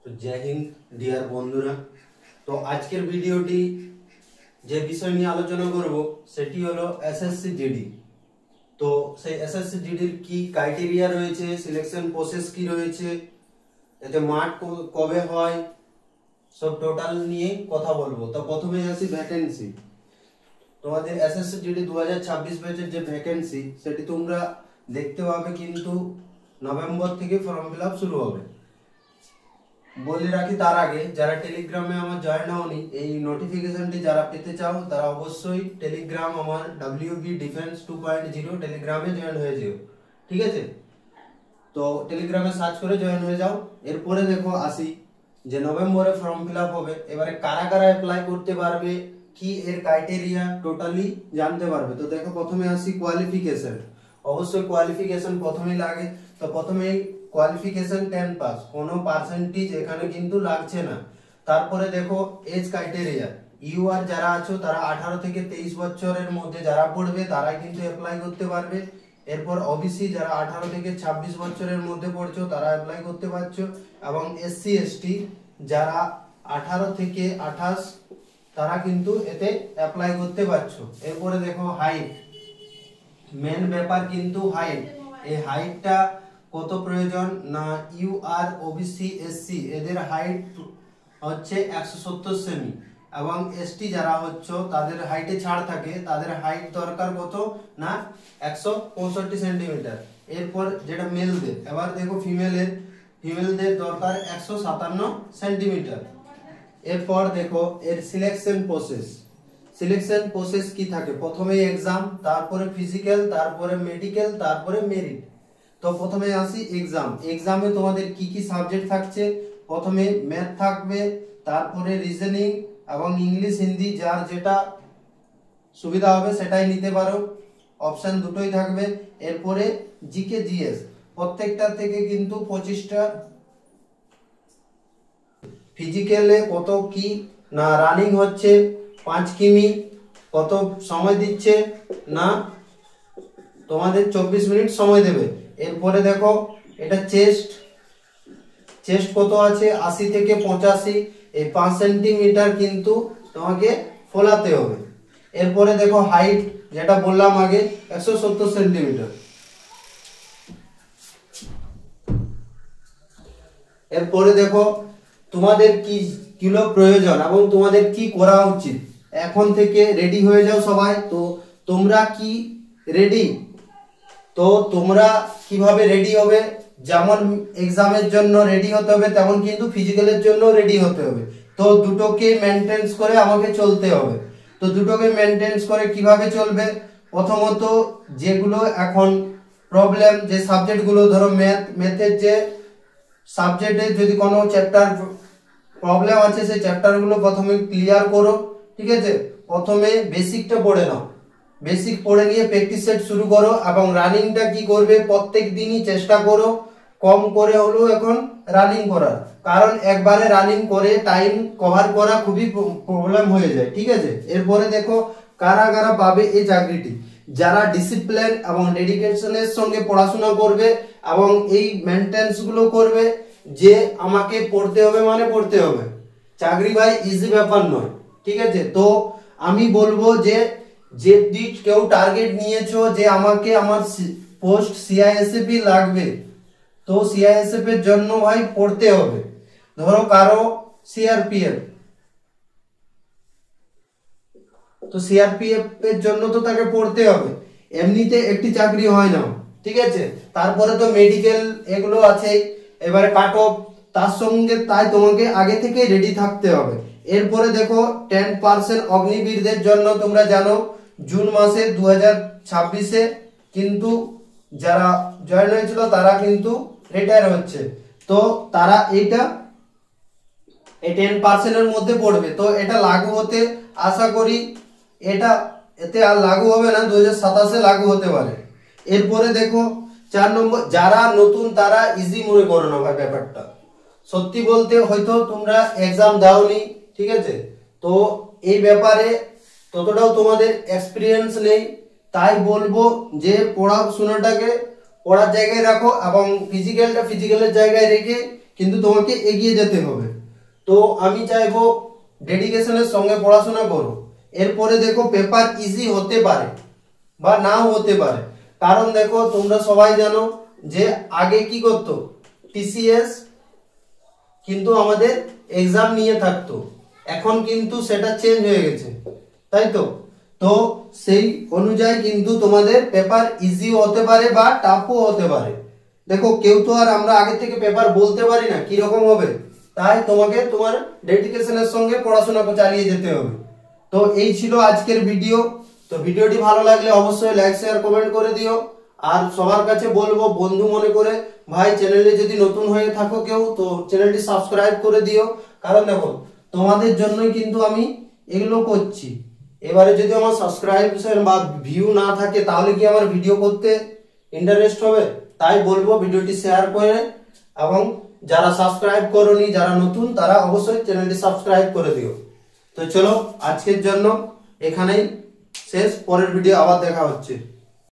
তো জয় হিন্দ ডিয়ার বন্ধুরা। তো আজকের ভিডিওটি যে বিষয় নিয়ে আলোচনা করব সেটি হলো এসএসসি জিডি। তো সেই এসএসসি জিডির কি ক্রাইটেরিয়া রয়েছে, সিলেকশন প্রসেস কি রয়েছে, এতে মার্ক কবে হয়, সব টোটাল নিয়ে কথা বলবো। তো প্রথমে আসি ভ্যাকেন্সি। তোমাদের এসএসসি জিডি 2026 ব্যাচের যে ভ্যাকেন্সি সেটি তোমরা দেখতে পাবে, কিন্তু নভেম্বর থেকে ফর্ম ফিল আপ শুরু হবে। বলে রাখি তার আগে, যারা টেলিগ্রামে আমার জয়েন হওনি, এই নোটিফিকেশনটি যারা পেতে চাও তারা অবশ্যই টেলিগ্রাম আমার WB ডিফেন্স 2.0 টেলিগ্রামে জয়েন হয়ে যেও, ঠিক আছে? তো টেলিগ্রামে সার্চ করে জয়েন হয়ে যাও। এরপরে দেখো আসি যে নভেম্বরে ফর্ম ফিল আপ হবে। এবারে কারা কারা অ্যাপ্লাই করতে পারবে, কি এর ক্রাইটেরিয়া টোটালি জানতে পারবে। তো দেখো প্রথমে আসি কোয়ালিফিকেশন। অবশ্যই কোয়ালিফিকেশন প্রথমেই লাগে। তো প্রথমেই কোয়ালিফিকেশন 10 পাস, কোনো পার্সেন্টেজ এখানে কিন্তু লাগছে না। তারপরে দেখো এজ ক্রাইটেরিয়া, ইউআর যারা আছো তারা 18 থেকে 23 বছরের মধ্যে যারা পড়বে তারা কিন্তু অ্যাপ্লাই করতে পারবে। এরপর ওবিসি যারা 18 থেকে 26 বছরের মধ্যে পড়ছো তারা অ্যাপ্লাই করতে পারছো, এবং এসসি এসটি যারা 18 থেকে 28 তারা কিন্তু এতে অ্যাপ্লাই করতে পারছো। এরপরে দেখো হাইট, মেন ব্যাপার কিন্তু হাইট। এই হাইটটা কত প্রয়োজন না, ইউআর ওবিসি এসসি এদের হাইট হচ্ছে 170 সেমি, এবং এসটি যারা হচ্ছে তাদের হাইটে ছাড় থাকে, তাদের হাইট দরকার কত না 165 সেন্টিমিটার। এরপর যেটা মেলদের, এবার দেখো ফিমেলদের দরকার 157 সেন্টিমিটার। এরপর দেখো এর সিলেকশন প্রসেস কি থাকে, প্রথমে এক্সাম, তারপরে ফিজিক্যাল, তারপরে মেডিকেল, তারপরে মেরিট। তো প্রথমে আসি এক্সামে তোমাদের কি কি সাবজেক্ট থাকছে। প্রথমে ম্যাথ থাকবে, তারপরে রিজনিং এবং ইংলিশ হিন্দি, যার যেটা সুবিধা হবে সেটাই নিতে পারো, অপশন দুটোই থাকবে। এরপরে জিকে জিএস, প্রত্যেকটা থেকে কিন্তু 25টা। ফিজিক্যালে কত কি না, রানিং হচ্ছে 5 কিমি, কত সময় দিচ্ছে না তোমাদের 24 মিনিট সময় দেবে। এরপরে দেখো এটা চেস্ট কত আছে 80 থেকে 85, এই 5 সেন্টিমিটার কিন্তু তোমাকে ফোলাতে হবে। এরপরে দেখো হাইট, যেটা বললাম আগে 170 সেন্টিমিটার। এরপরে দেখো তোমাদের কি কিলো প্রয়োজন এবং তোমাদের কি করা উচিত। এখন থেকে রেডি হয়ে যাও সবাই। তো তোমরা কি রেডি? তো তোমরা কিভাবে রেডি হবে, যেমন এক্সামের জন্য রেডি হতে হবে তেমন কিন্তু ফিজিক্যালের জন্য রেডি হতে হবে। তো দুটোকে মেনটেন্স করে আমাকে চলতে হবে। তো দুটোকে মেনটেন্স করে কিভাবে চলবে, প্রথমত যেগুলো এখন প্রবলেম, যে সাবজেক্টগুলো ধরো ম্যাথের যে সাবজেক্টে যদি কোনো চ্যাপ্টার প্রবলেম আছে সেই চ্যাপ্টারগুলো প্রথমে ক্লিয়ার করো, ঠিক আছে? প্রথমে বেসিকটা পড়ে নাও, বেসিক পড়ে নিয়ে প্র্যাকটিস সেট শুরু করো, এবং রানিংটা কি করবে প্রত্যেক দিনই চেষ্টা করো কম করে হলেও এখন রানিং করার, কারণ একবারে রানিং করে টাইম কভার করা খুবই প্রবলেম হয়ে যায়, ঠিক আছে? এরপরে দেখো কারা কারা পাবে এই চাকরিটি, যারা ডিসিপ্লিন এবং ডেডিকেশনের সঙ্গে পড়াশোনা করবে এবং এই মেনটেন্স গুলো করবে যে আমাকে পড়তে হবে মানে পড়তে হবে। চাকরি ভাই ইজি ব্যাপার নয়, ঠিক আছে? তো আমি বলবো যে যদি কেউ টার্গেট নিয়েছো যে আমাকে আমার পোস্ট সিআইএসএফ লাগবে, তো সিআইএসএফ এর জন্য ভাই পড়তে হবে। ধরো কারো সিআরপিএফ, তো সিআরপিএফ এর জন্য তো তাকে পড়তে হবে, এমনিতে একটি চাকরি হয় না, ঠিক আছে? তারপরে তো মেডিকেল এগুলো আছে, এবারে কাট অফ তার সঙ্গে, তাই তোমাকে আগে থেকে রেডি থাকতে হবে। এরপরে দেখো 10% অগ্নিবীরদের জন্য তোমরা জানো জুন মাসে 2026-এ কিন্তু যারা জয়েন হয়েছিল তারা কিন্তু রিটায়ার হচ্ছে, তো তারা এই 10% এর মধ্যে পড়বে। তো এটা লাগু হতে আশা করি এতে আর লাগু হবে না, 2027-এ লাগু হতে পারে। এরপরে দেখো 4 নম্বর, যারা নতুন তারা ইজি মনে করো না ভাই ব্যাপারটা। সত্যি বলতে হয়তো তোমরা এক্সাম দাওনি, ঠিক আছে? তো এই ব্যাপারে ততটাও তোমাদের এক্সপিরিয়েন্স নেই, তাই বলবো যে পড়াশোনাটাকে পড়ার জায়গায় রাখো এবং ফিজিক্যালটা ফিজিক্যালের জায়গায় রেখে কিন্তু তোমাকে এগিয়ে যেতে হবে। তো আমি চাইবো ডেডিকেশনের সঙ্গে পড়াশোনা করো। এরপরে দেখো পেপার ইজি হতে পারে বা নাও হতে পারে, কারণ দেখো তোমরা সবাই জানো যে আগে কি করতো, টিসিএস কিন্তু আমাদের এক্সাম নিয়ে থাকতো, এখন কিন্তু সেটা চেঞ্জ হয়ে গেছে, তাই তো? তো সেই অনুযায়ী কিন্তু তোমাদের পেপার ইজিও হতে পারে বা টাফও হতে পারে। দেখো কেউ তো আর আমরা আগে থেকে পেপার বলতে পারি না কি রকম হবে, তাই তোমাকে তোমার ডেডিকেশনের সঙ্গে পড়াশোনা চালিয়ে যেতে হবে। তো এই ছিল আজকের ভিডিও। তো ভিডিওটি ভালো লাগলে অবশ্যই লাইক শেয়ার কমেন্ট করে দিও। আর সবার কাছে বলবো বন্ধু মনে করে, ভাই চ্যানেলে যদি নতুন হয়ে থাকো কেউ, তো চ্যানেলটি সাবস্ক্রাইব করে দিও। কারণ দেখো তোমাদের জন্যই কিন্তু আমি এগুলো করছি। এবারে যদি আমার সাবস্ক্রাইবশন বা ভিউ না থাকে তাহলে কি আমার ভিডিও করতে ইন্টারেস্ট হবে? তাই বলবো ভিডিওটি শেয়ার করে, এবং যারা সাবস্ক্রাইব করোনি, যারা নতুন, তারা অবশ্যই চ্যানেলটি সাবস্ক্রাইব করে দিও। তো চলো আজকের জন্য এখানেই শেষ, পরের ভিডিও আবার দেখা হচ্ছে।